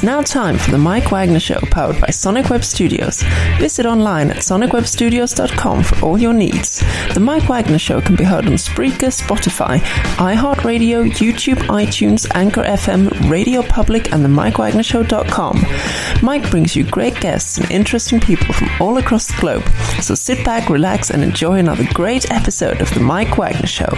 now time for the Mike Wagner Show, powered by Sonic Web Studios. Visit online at sonicwebstudios.com for all your needs. The Mike Wagner Show can be heard on Spreaker, Spotify, iHeartRadio, YouTube, iTunes, Anchor FM, Radio Public, and the MikeWagnerShow.com. Mike brings you great guests and interesting people from all across the globe. So sit back, relax, and enjoy another great episode of the Mike Wagner Show.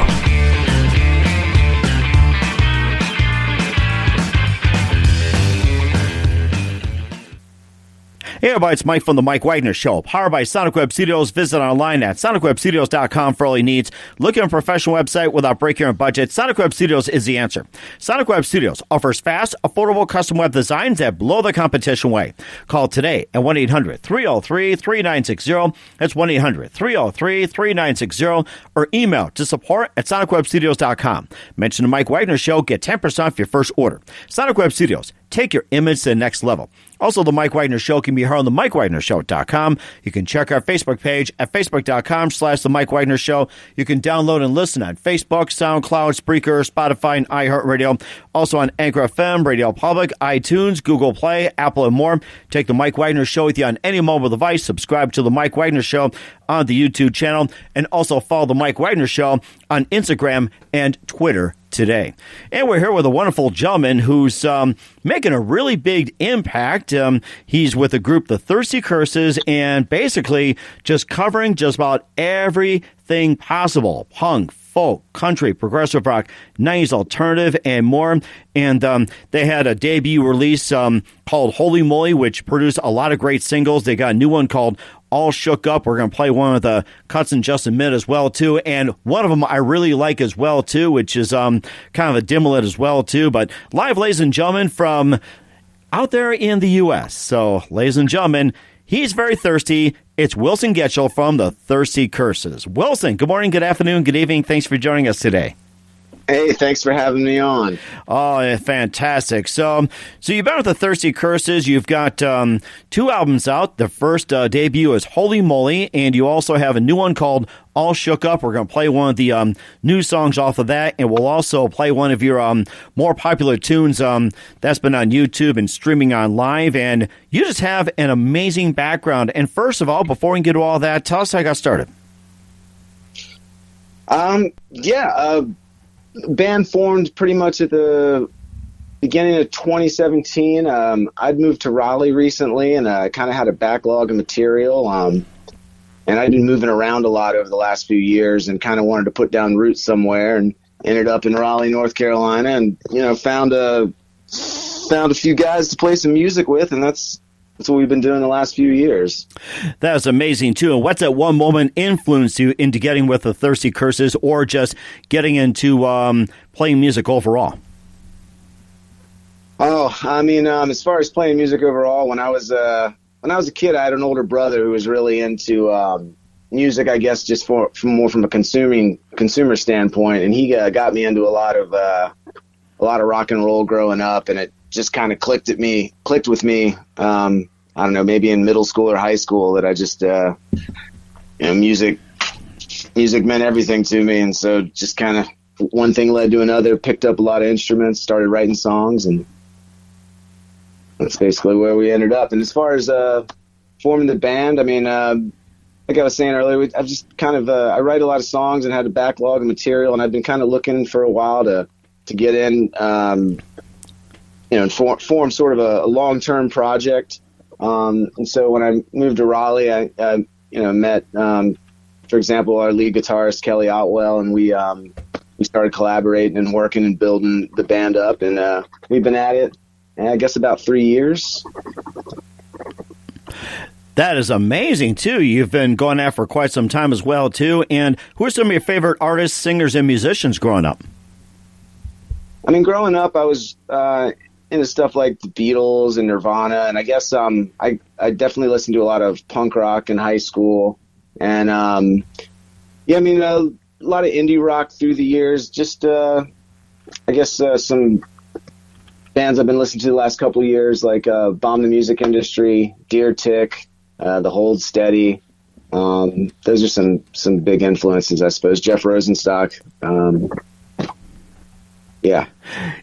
Hey everybody, it's Mike from the Mike Wagner Show, powered by Sonic Web Studios. Visit online at sonicwebstudios.com for all your needs. Looking for a professional website without breaking your budget? Sonic Web Studios is the answer. Sonic Web Studios offers fast, affordable custom web designs that blow the competition away. Call today at 1-800-303-3960. That's 1-800-303-3960. Or email to support at sonicwebstudios.com. Mention the Mike Wagner Show, get 10% off your first order. Sonic Web Studios. Take your image to the next level. Also, the Mike Wagner Show can be heard on the MikeWagnerShow.com. You can check our Facebook page at Facebook.com/The Mike Wagner Show. You can download and listen on Facebook, SoundCloud, Spreaker, Spotify, and iHeartRadio. Also on Anchor FM, Radio Public, iTunes, Google Play, Apple, and more. Take the Mike Wagner Show with you on any mobile device. Subscribe to the Mike Wagner Show on the YouTube channel. And also follow the Mike Wagner Show on Instagram and Twitter today. And we're here with a wonderful gentleman who's making a really big impact. He's with the group The Thirsty Curses and basically just covering just about everything possible. Punk, folk, country, progressive rock, 90s alternative, and more. And they had a debut release called Holy Moly, which produced a lot of great singles. They got a new one called All Shook Up. We're going to play one of the cuts in just a minute as well, too. And one of them I really like as well, too, which is kind of a dimlet as well, too. But live, ladies and gentlemen, from out there in the U.S. So, ladies and gentlemen, he's very thirsty. It's Wilson Getchell from The Thirsty Curses. Wilson, good morning, good afternoon, good evening. Thanks for joining us today. Hey, thanks for having me on. Oh, yeah, fantastic. So you've been with The Thirsty Curses. You've got two albums out. The first debut is Holy Moly, and you also have a new one called All Shook Up. We're going to play one of the new songs off of that, and we'll also play one of your more popular tunes that's been on YouTube and streaming on live. And you just have an amazing background. And first of all, before we get to all that, tell us how you got started. Band formed pretty much at the beginning of 2017. I'd moved to Raleigh recently, and I kind of had a backlog of material. And I'd been moving around a lot over the last few years, and kind of wanted to put down roots somewhere. And ended up in Raleigh, North Carolina, and found a few guys to play some music with, and that's what we've been doing the last few years. That's amazing, too. And what's that one moment influenced you into getting with The Thirsty Curses, or just getting into playing music overall? Oh, I mean, as far as playing music overall, when I was a kid, I had an older brother who was really into music, I guess, just from a consumer standpoint, and he got me into a lot of rock and roll growing up, and it just kind of clicked with me. I don't know, maybe in middle school or high school, that I just, music meant everything to me. And so just kind of one thing led to another, picked up a lot of instruments, started writing songs, and that's basically where we ended up. And as far as forming the band, I mean, like I was saying earlier, I've just kind of, I write a lot of songs and had a backlog of material, and I've been kind of looking for a while to get in, and form sort of a long-term project. And so when I moved to Raleigh, I met, for example, our lead guitarist, Kelly Otwell, and we started collaborating and working and building the band up. And we've been at it, I guess, about 3 years. That is amazing, too. You've been going at it for quite some time as well, too. And who are some of your favorite artists, singers, and musicians growing up? I mean, growing up, I was into stuff like the Beatles and Nirvana, and I guess I definitely listened to a lot of punk rock in high school, and a lot of indie rock through the years. Just I guess some bands I've been listening to the last couple of years, like Bomb the Music Industry, Deer Tick, The Hold Steady. Those are some big influences, I suppose. Jeff Rosenstock. Yeah.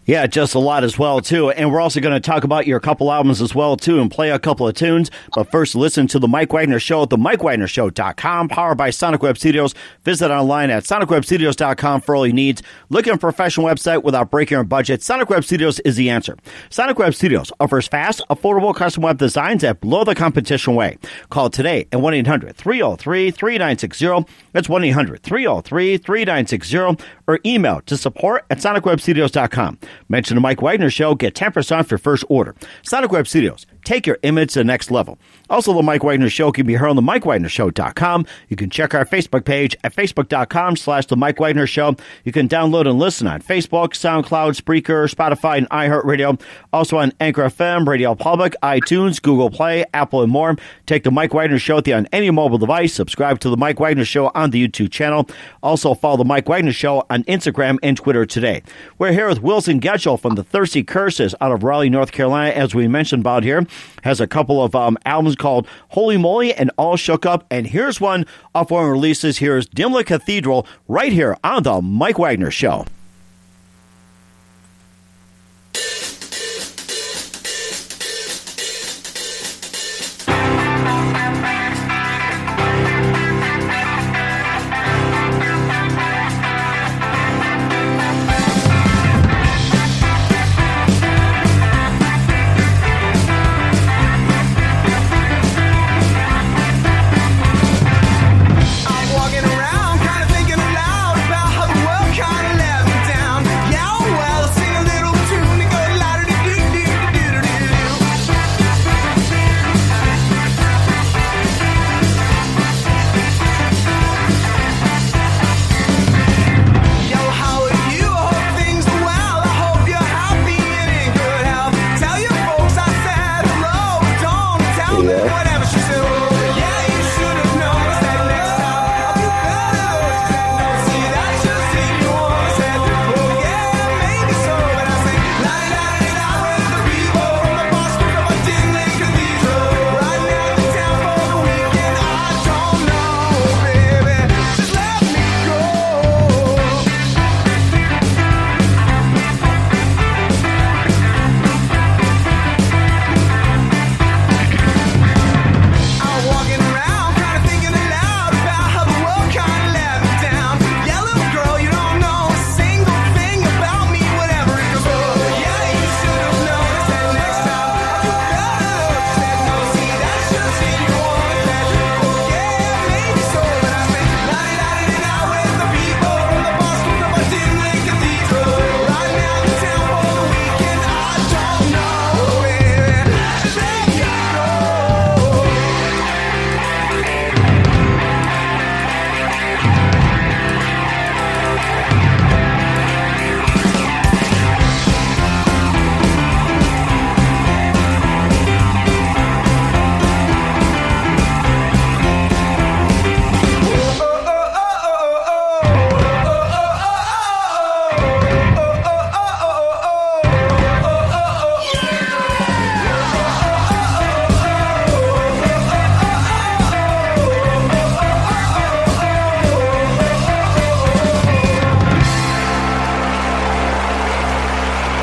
Yeah, just a lot as well, too. And we're also going to talk about your couple albums as well, too, and play a couple of tunes. But first, listen to The Mike Wagner Show at themikewagnershow.com, powered by Sonic Web Studios. Visit online at sonicwebstudios.com for all your needs. Look at a professional website without breaking your budget. Sonic Web Studios is the answer. Sonic Web Studios offers fast, affordable custom web designs that blow the competition away. Call today at 1-800-303-3960. That's 1-800-303-3960. Or email to support at sonicwebstudios.com. Mention the Mike Wagner Show. Get 10% off your first order. Sonic Web Studios. Take your image to the next level. Also, the Mike Wagner Show can be heard on the MikeWagnerShow.com. You can check our Facebook page at Facebook.com/The Mike Wagner Show. You can download and listen on Facebook, SoundCloud, Spreaker, Spotify, and iHeartRadio. Also on Anchor FM, Radio Public, iTunes, Google Play, Apple, and more. Take the Mike Wagner Show with you on any mobile device. Subscribe to the Mike Wagner Show on the YouTube channel. Also, follow the Mike Wagner Show on Instagram and Twitter today. We're here with Wilson Getchell from the Thirsty Curses out of Raleigh, North Carolina, as we mentioned about here. Has a couple of albums called Holy Moly and All Shook Up. And here's one off one releases. Here's Dimla Cathedral right here on the Mike Wagner Show. Walking around, kind of thinking aloud about how the world kind of let me down.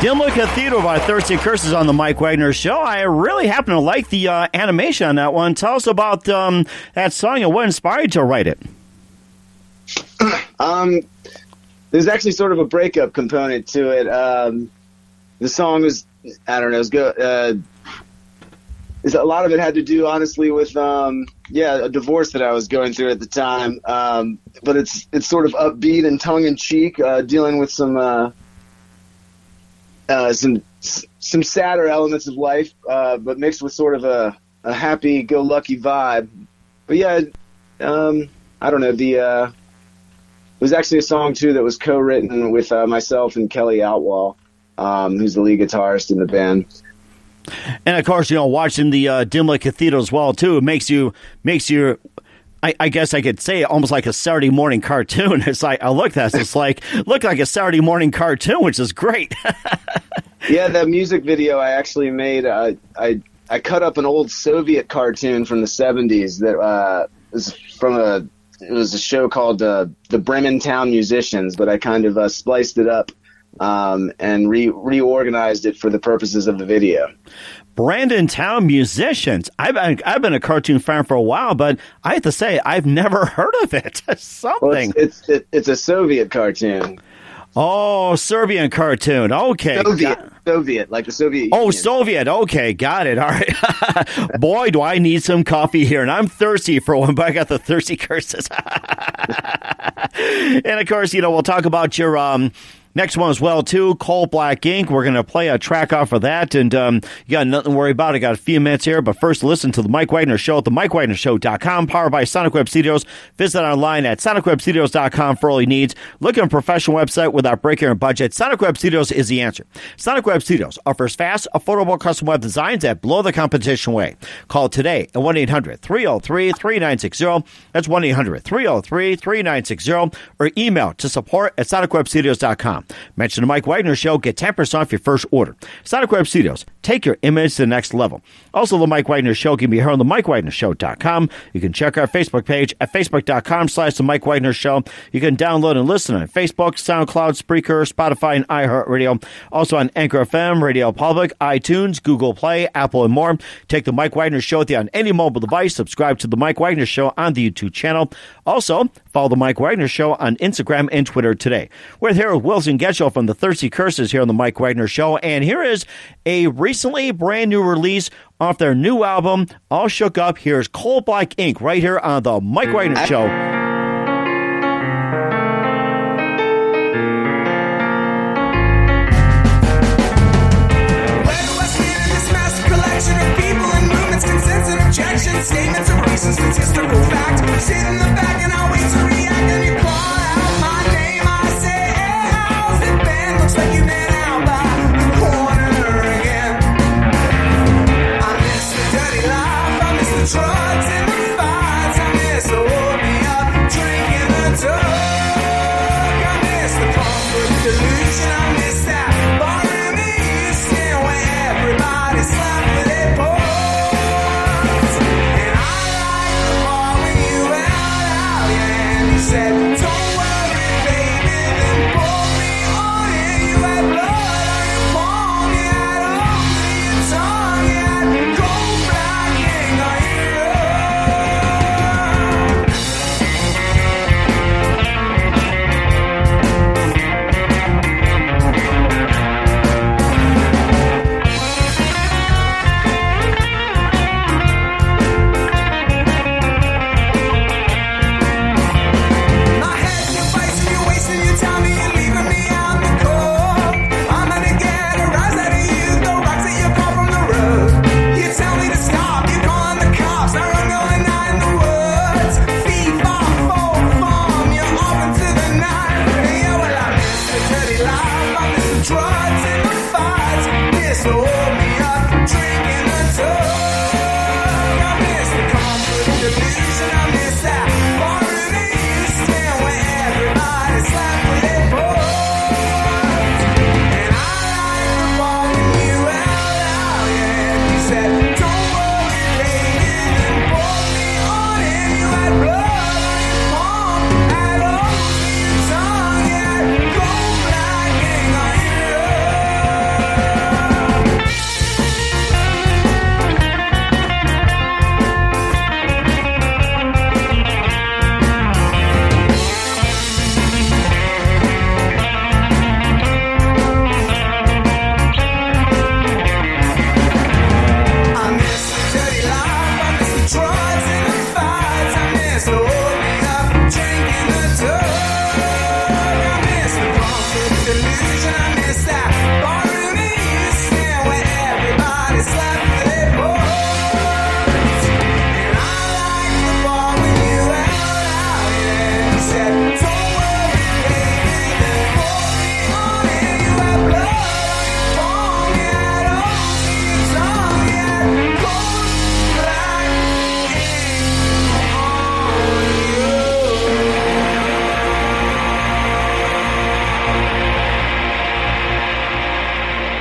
Dimla Cathedral by Thirsty Curses on the Mike Wagner Show. I really happen to like the animation on that one. Tell us about that song and what inspired you to write it. There's actually sort of a breakup component to it. The song was, I don't know, it was good. A lot of it had to do, honestly, with a divorce that I was going through at the time. But it's sort of upbeat and tongue in cheek, dealing with some sadder elements of life, but mixed with sort of a happy-go-lucky vibe. But yeah, I don't know. It was actually a song too that was co-written with myself and Kelly Outlaw, who's the lead guitarist in the band. And of course, watching the Dimla Cathedral as well too, it makes you. I guess I could say almost like a Saturday morning cartoon. It's like, look like a Saturday morning cartoon, which is great. Yeah, that music video I actually made, I cut up an old Soviet cartoon from the 70s that it was a show called the Bremen Town Musicians, but I kind of spliced it up and reorganized it for the purposes of the video. Brandon Town musicians. I've been a cartoon fan for a while, but I have to say I've never heard of it. Something. Well, it's a Soviet cartoon. Oh, Serbian cartoon. Okay. Soviet, like the Soviet Union. Oh, Soviet. Okay, got it. All right. Boy, do I need some coffee here, and I'm thirsty for one, but I got the thirsty curses. And, of course, we'll talk about your next one as well, too, Coal Black Ink. We're going to play a track off of that, and you got nothing to worry about. I got a few minutes here, but first listen to The Mike Wagner Show at themikewagnershow.com, powered by Sonic Web Studios. Visit online at sonicwebstudios.com for all your needs. Look at a professional website without breaking your budget. Sonic Web Studios is the answer. Sonic Web Studios offers fast, affordable custom web designs that blow the competition away. Call today at 1-800-303-3960. That's 1-800-303-3960. Or email to support@sonicwebstudios.com. Mention the Mike Wagner Show. Get 10% off your first order. Sonic Web Studios. Take your image to the next level. Also, the Mike Wagner Show can be heard on the MikeWagnerShow.com. You can check our Facebook page at Facebook.com/the Mike Wagner Show. You can download and listen on Facebook, SoundCloud, Spreaker, Spotify, and iHeartRadio. Also on Anchor FM, Radio Public, iTunes, Google Play, Apple, and more. Take the Mike Wagner Show with you on any mobile device. Subscribe to the Mike Wagner Show on the YouTube channel. Also, follow the Mike Wagner Show on Instagram and Twitter today. We're here with Wilson Getchell from the Thirsty Curses here on the Mike Wagner Show. And here is a recently brand new release off their new album, All Shook Up. Here's Coal Black Ink right here on the Mike Wagner Show. Objections, statements of reasons, statistical fact. Sit in the back and I'll wait to react. And you call out my name, I say, hey, how's it been? Looks like you've been out by the corner again. I miss the dirty life, I miss the drugs and the fights. I miss the hold me up, drinking the drug. I miss the comfort delusion, I miss that barroom in Houston where everybody slept with their boys. Said, don't worry, baby, then pull me on in. You had blood on your palm, you had holes in your tongue, you had cold black ink on your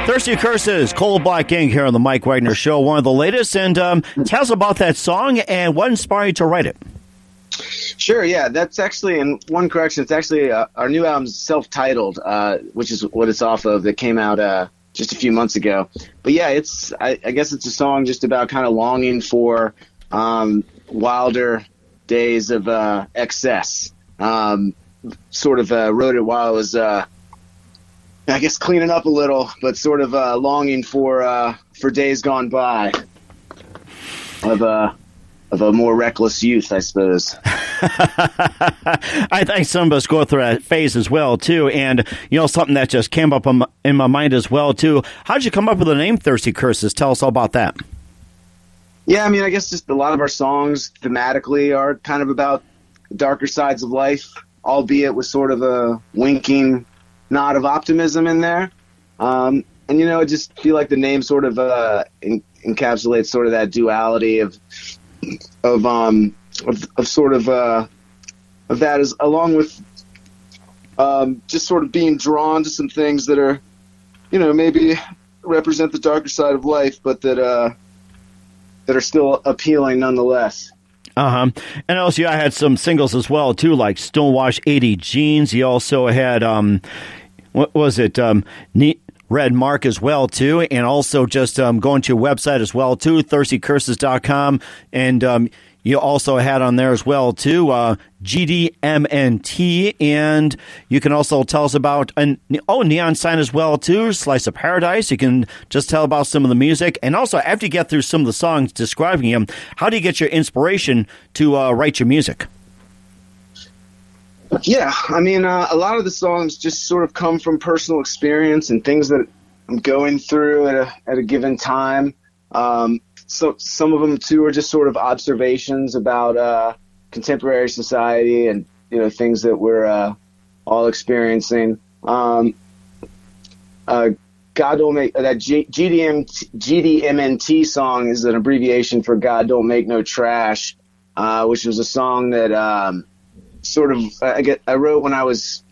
Thirsty Curses, Coal Black Ink here on the Mike Wagner Show, one of the latest. And tell us about that song and what inspired you to write it. Sure, yeah, that's actually, and one correction, it's actually our new album's self-titled, which is what it's off of, that came out just a few months ago. But yeah, I guess it's a song just about kind of longing for wilder days of excess. Sort of wrote it while I was, I guess, cleaning up a little, but sort of longing for days gone by of a more reckless youth, I suppose. I think some of us go through that phase as well, too. And, something that just came up in my mind as well, too. How did you come up with the name Thirsty Curses? Tell us all about that. Yeah, I mean, I guess just a lot of our songs thematically are kind of about darker sides of life, albeit with sort of a winking nod of optimism in there. And, I just feel like the name sort of encapsulates sort of that duality of that, is along with just sort of being drawn to some things that are, maybe represent the darker side of life, but that are still appealing nonetheless. And also, I had some singles as well too, like Stonewash 80 Jeans. You also had what was it? Red Mark as well, too, and also just going to your website as well, too, thirstycurses.com, and you also had on there as well, too, GDMNT, and you can also tell us about, Neon Sign as well, too, Slice of Paradise. You can just tell about some of the music, and also, after you get through some of the songs describing them, how do you get your inspiration to write your music? Yeah, I mean, a lot of the songs just sort of come from personal experience and things that I'm going through at a given time. So some of them too are just sort of observations about contemporary society and things that we're all experiencing. God Don't Make that GDMNT song is an abbreviation for God Don't Make No Trash, which was a song that I wrote when I was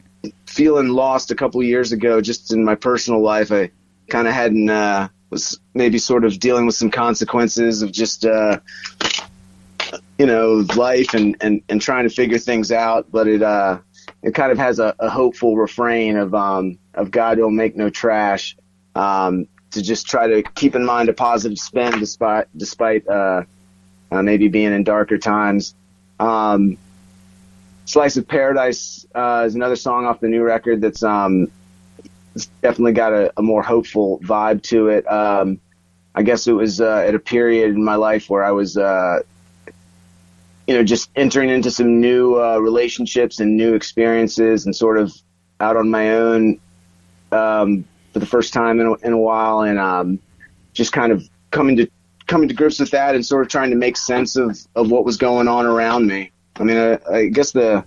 feeling lost a couple years ago, just in my personal life. I kind of was maybe sort of dealing with some consequences of just, life and trying to figure things out. But it kind of has a hopeful refrain of God Don't Make No Trash, to just try to keep in mind a positive spin despite maybe being in darker times. Slice of Paradise is another song off the new record that's it's definitely got a more hopeful vibe to it. I guess it was at a period in my life where I was, just entering into some new relationships and new experiences, and sort of out on my own for the first time in a while, and just kind of coming to grips with that and sort of trying to make sense of what was going on around me. I mean, I guess the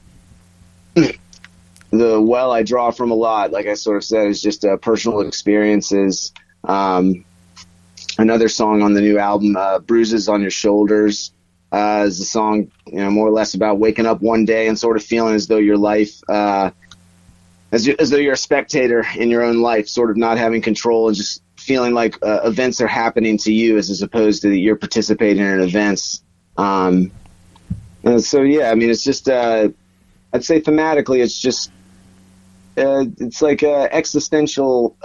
well I draw from a lot, like I sort of said, is just personal experiences. Another song on the new album, Bruises on Your Shoulders, is a song, more or less about waking up one day and sort of feeling as though your life, as though you're a spectator in your own life, sort of not having control and just feeling like events are happening to you as opposed to that you're participating in events. So yeah, I mean, it's just I'd say thematically, it's just it's like existential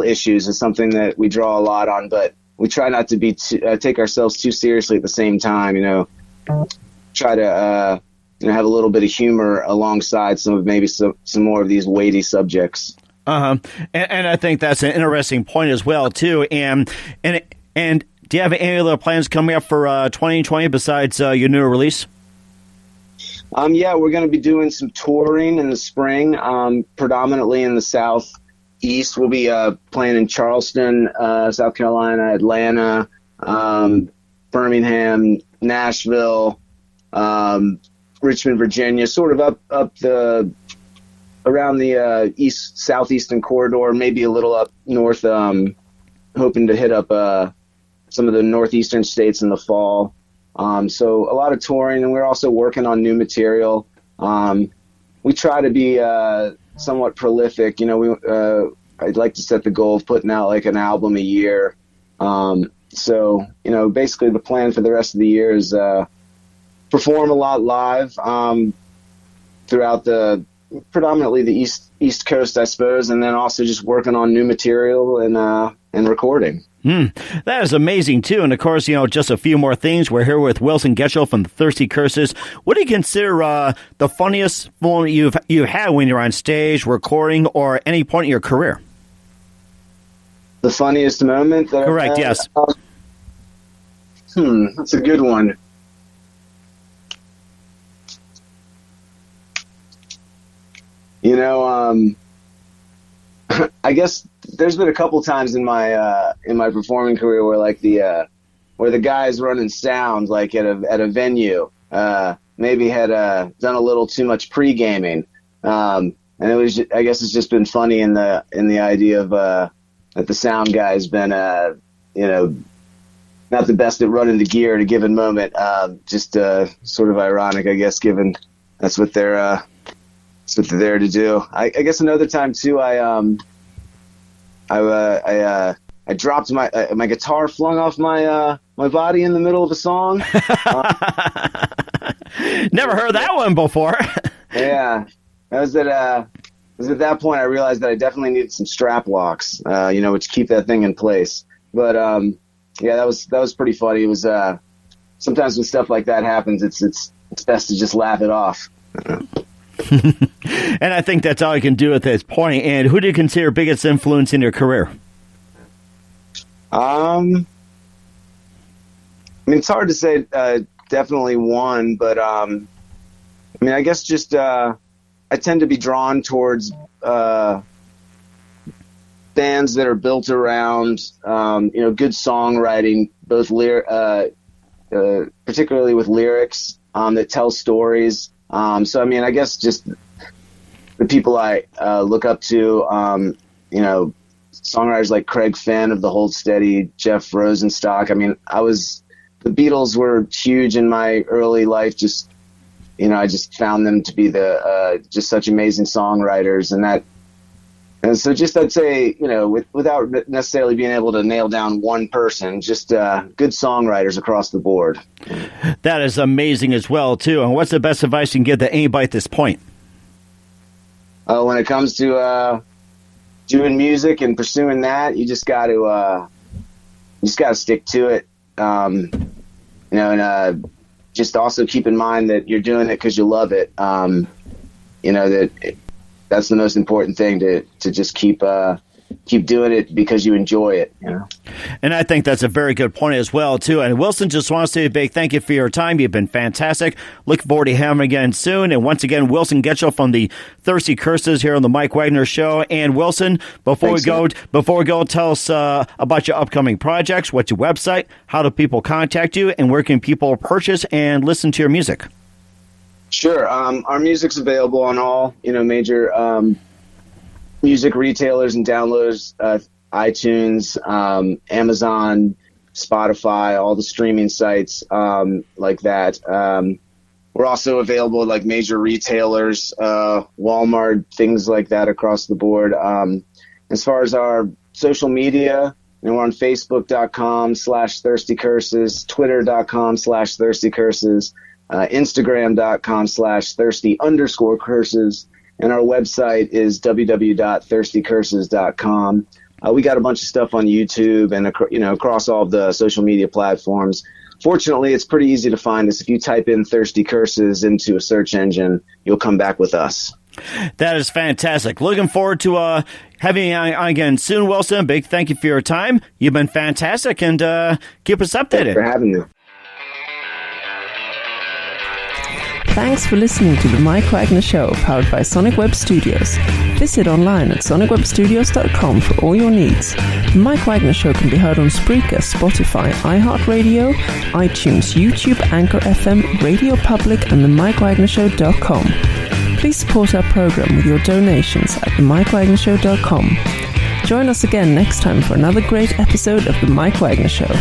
issues is something that we draw a lot on, but we try not to be take ourselves too seriously at the same time. Try to have a little bit of humor alongside some more of these weighty subjects. And I think that's an interesting point as well too. And do you have any other plans coming up for 2020 besides your new release? Yeah, we're going to be doing some touring in the spring, predominantly in the Southeast. We'll be playing in Charleston, South Carolina, Atlanta, Birmingham, Nashville, Richmond, Virginia, sort of up around the southeastern corridor, maybe a little up north, hoping to hit up some of the northeastern states in the fall. So a lot of touring, and we're also working on new material. We try to be somewhat prolific. I'd like to set the goal of putting out like an album a year. So basically the plan for the rest of the year is for perform a lot live throughout predominantly the East Coast, I suppose, and then also just working on new material and recording. That is amazing, too. And, of course, just a few more things. We're here with Wilson Getchell from the Thirsty Curses. What do you consider the funniest moment you've had when you're on stage, recording, or any point in your career? The funniest moment? Correct, yes. That's a good one. I guess there's been a couple times in my performing career where where the guys running sound like at a venue maybe had done a little too much pre-gaming, and it was I guess it's just been funny in the idea of that the sound guy's been not the best at running the gear at a given moment, just sort of ironic, I guess, given that's what they're there to do. I guess another time too, I dropped my guitar, flung off my body in the middle of a song. Never heard that one before. Yeah, that was at that point I realized that I definitely needed some strap locks, which keep that thing in place. But yeah, that was pretty funny. It was sometimes when stuff like that happens, it's best to just laugh it off. And I think that's all you can do at this point. And who do you consider biggest influence in your career? It's hard to say definitely one, but I guess just I tend to be drawn towards bands that are built around good songwriting, both particularly with lyrics that tell stories. So I guess just the people I look up to, songwriters like Craig Finn of the Hold Steady, Jeff Rosenstock. The Beatles were huge in my early life. Just I just found them to be just such amazing songwriters, and so just I'd say without necessarily being able to nail down one person, just good songwriters across the board. That is amazing as well too. And what's the best advice you can give to anybody at this point? When it comes to doing music and pursuing that, you just got to stick to it. And just also keep in mind that you're doing it because you love it. That's the most important thing, to just keep doing it because you enjoy it. And I think that's a very good point as well too. And Wilson, just want to say a big thank you for your time. You've been fantastic. Looking forward to having you again soon. And once again, Wilson Getchell from the Thirsty Curses here on the Mike Wagner Show. And Wilson, before we go, tell us about your upcoming projects. What's your website? How do people contact you? And where can people purchase and listen to your music? Sure. Our music's available on all major music retailers and downloads, iTunes, Amazon, Spotify, all the streaming sites like that. We're also available at like major retailers, Walmart, things like that across the board. As far as our social media, we're on Facebook.com/ThirstyCurses, Twitter.com/ThirstyCurses, Instagram.com/thirsty_curses, and our website is www.thirstycurses.com. We got a bunch of stuff on YouTube and across all of the social media platforms. Fortunately, it's pretty easy to find us. If you type in Thirsty Curses into a search engine, you'll come back with us. That is fantastic. Looking forward to having you on again soon, Wilson. Big thank you for your time. You've been fantastic, and keep us updated. Thanks for having me. Thanks for listening to The Mike Wagner Show, powered by Sonic Web Studios. Visit online at sonicwebstudios.com for all your needs. The Mike Wagner Show can be heard on Spreaker, Spotify, iHeartRadio, iTunes, YouTube, Anchor FM, Radio Public, and themikewagnershow.com. Please support our program with your donations at themikewagnershow.com. Join us again next time for another great episode of The Mike Wagner Show.